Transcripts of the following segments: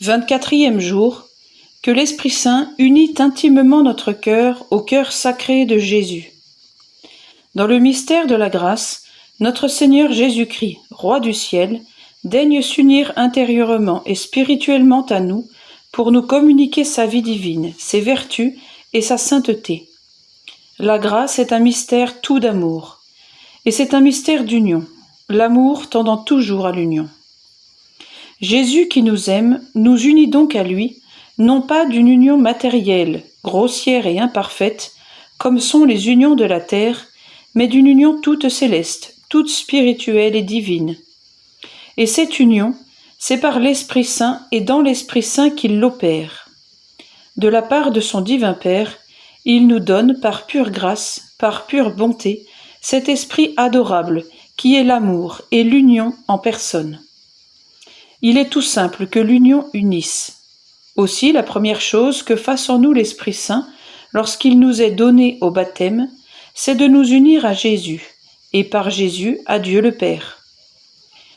24e jour, que l'Esprit Saint unit intimement notre cœur au cœur sacré de Jésus. Dans le mystère de la grâce, notre Seigneur Jésus-Christ, Roi du ciel, daigne s'unir intérieurement et spirituellement à nous pour nous communiquer sa vie divine, ses vertus et sa sainteté. La grâce est un mystère tout d'amour, et c'est un mystère d'union, l'amour tendant toujours à l'union. Jésus qui nous aime nous unit donc à lui, non pas d'une union matérielle, grossière et imparfaite, comme sont les unions de la terre, mais d'une union toute céleste, toute spirituelle et divine. Et cette union, c'est par l'Esprit Saint et dans l'Esprit Saint qu'il l'opère. De la part de son divin Père, il nous donne par pure grâce, par pure bonté, cet esprit adorable qui est l'amour et l'union en personne. Il est tout simple que l'union unisse. Aussi, la première chose que fasse en nous l'Esprit Saint, lorsqu'il nous est donné au baptême, c'est de nous unir à Jésus, et par Jésus à Dieu le Père.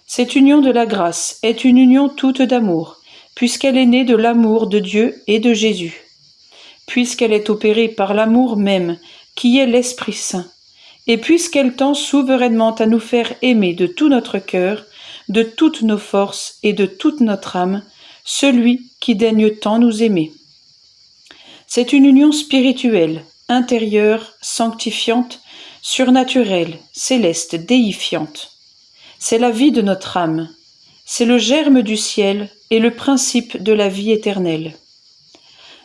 Cette union de la grâce est une union toute d'amour, puisqu'elle est née de l'amour de Dieu et de Jésus, puisqu'elle est opérée par l'amour même, qui est l'Esprit Saint, et puisqu'elle tend souverainement à nous faire aimer de tout notre cœur, de toutes nos forces et de toute notre âme, celui qui daigne tant nous aimer. C'est une union spirituelle, intérieure, sanctifiante, surnaturelle, céleste, déifiante. C'est la vie de notre âme, c'est le germe du ciel et le principe de la vie éternelle.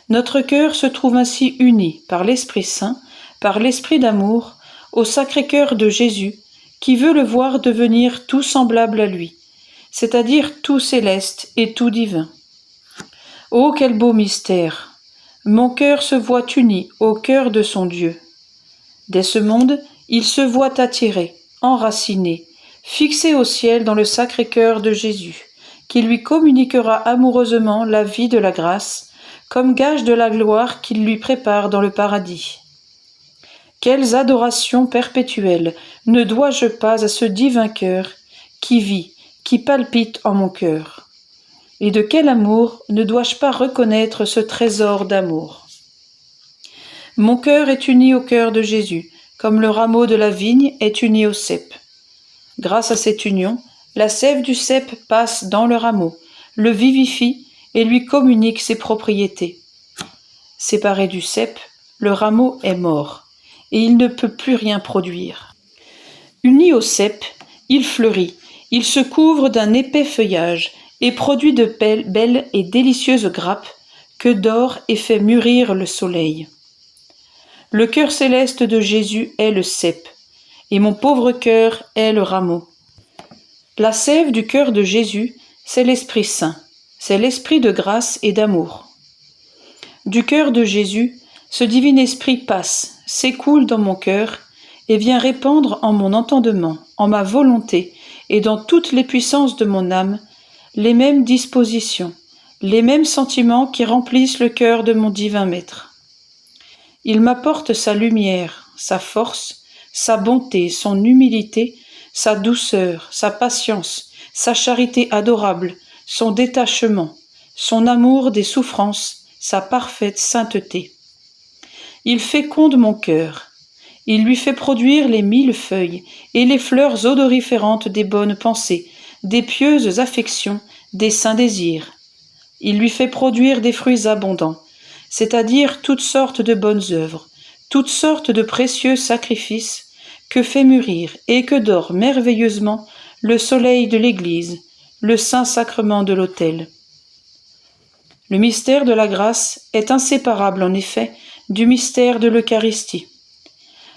Notre cœur se trouve ainsi uni par l'Esprit Saint, par l'Esprit d'amour, au Sacré-Cœur de Jésus, qui veut le voir devenir tout semblable à lui, c'est-à-dire tout céleste et tout divin. Oh, quel beau mystère! Mon cœur se voit uni au cœur de son Dieu. Dès ce monde, il se voit attiré, enraciné, fixé au ciel dans le Sacré-Cœur de Jésus, qui lui communiquera amoureusement la vie de la grâce, comme gage de la gloire qu'il lui prépare dans le paradis. Quelles adorations perpétuelles ne dois-je pas à ce divin cœur qui vit, qui palpite en mon cœur? Et de quel amour ne dois-je pas reconnaître ce trésor d'amour? Mon cœur est uni au cœur de Jésus, comme le rameau de la vigne est uni au cep. Grâce à cette union, la sève du cep passe dans le rameau, le vivifie et lui communique ses propriétés. Séparé du cep, le rameau est mort, et il ne peut plus rien produire. Uni au cep, il fleurit, il se couvre d'un épais feuillage, et produit de belles et délicieuses grappes que dore et fait mûrir le soleil. Le cœur céleste de Jésus est le cep, et mon pauvre cœur est le rameau. La sève du cœur de Jésus, c'est l'Esprit Saint, c'est l'Esprit de grâce et d'amour. Du cœur de Jésus, ce divin esprit passe, s'écoule dans mon cœur, et vient répandre en mon entendement, en ma volonté, et dans toutes les puissances de mon âme, les mêmes dispositions, les mêmes sentiments qui remplissent le cœur de mon divin Maître. Il m'apporte sa lumière, sa force, sa bonté, son humilité, sa douceur, sa patience, sa charité adorable, son détachement, son amour des souffrances, sa parfaite sainteté. Il féconde mon cœur, il lui fait produire les 1000 feuilles et les fleurs odoriférantes des bonnes pensées, des pieuses affections, des saints désirs. Il lui fait produire des fruits abondants, c'est-à-dire toutes sortes de bonnes œuvres, toutes sortes de précieux sacrifices, que fait mûrir et que dort merveilleusement le soleil de l'Église, le saint sacrement de l'autel. Le mystère de la grâce est inséparable en effet du mystère de l'Eucharistie.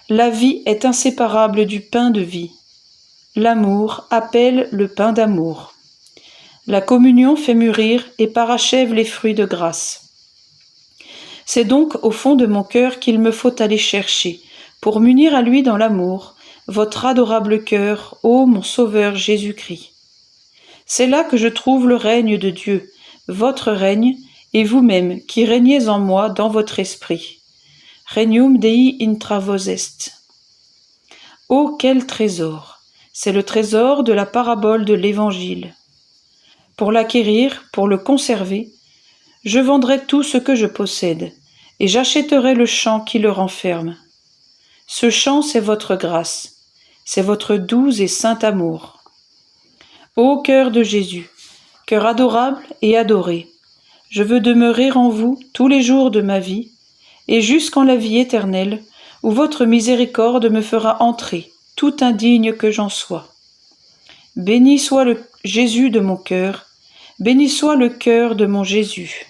La vie est inséparable du pain de vie. L'amour appelle le pain d'amour. La communion fait mûrir et parachève les fruits de grâce. C'est donc au fond de mon cœur qu'il me faut aller chercher, pour m'unir à lui dans l'amour, votre adorable cœur, ô mon Sauveur Jésus-Christ. C'est là que je trouve le règne de Dieu, votre règne, et vous-même qui régnez en moi dans votre esprit. Regnum Dei intra vos est. Oh, quel trésor! C'est le trésor de la parabole de l'Évangile. Pour l'acquérir, pour le conserver, je vendrai tout ce que je possède, et j'achèterai le champ qui le renferme. Ce champ, c'est votre grâce, c'est votre doux et saint amour. Ô cœur de Jésus, cœur adorable et adoré, je veux demeurer en vous tous les jours de ma vie, et jusqu'en la vie éternelle, où votre miséricorde me fera entrer, tout indigne que j'en sois. Béni soit le Jésus de mon cœur, béni soit le cœur de mon Jésus.